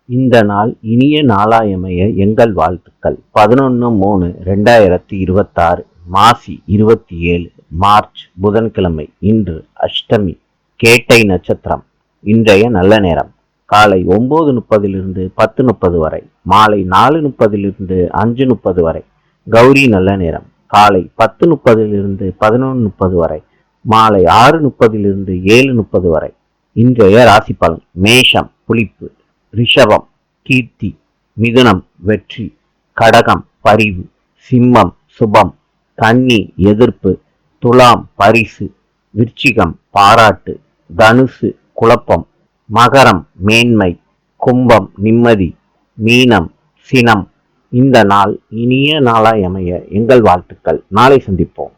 இந்த நாள் இனிய நாளாயமைய எங்கள் வாழ்த்துக்கள். 11/3/2026 மாசி 27 மார்ச் புதன்கிழமை. இன்று அஷ்டமி, கேட்டை நட்சத்திரம். இன்றைய நல்ல நேரம் காலை 9:30 10:30 வரை, மாலை 4:30 5:30 வரை. கௌரி நல்ல நேரம் காலை 10:30 11:30 வரை, மாலை 6:30 7:30 வரை. இன்றைய ராசி பலன்: மேஷம் புளிப்பு, ரிஷபம் கீர்த்தி, மிதுனம் வெற்றி, கடகம் பரிவு, சிம்மம் சுபம், கன்னி எதிர்ப்பு, துலாம் பரிசு, விருச்சிகம் பாராட்டு, தனுசு குழப்பம், மகரம் மேன்மை, கும்பம் நிம்மதி, மீனம் சினம். இந்த நாள் இனிய நாளாய் அமைய எங்கள் வாழ்த்துக்கள். நாளை சந்திப்போம்.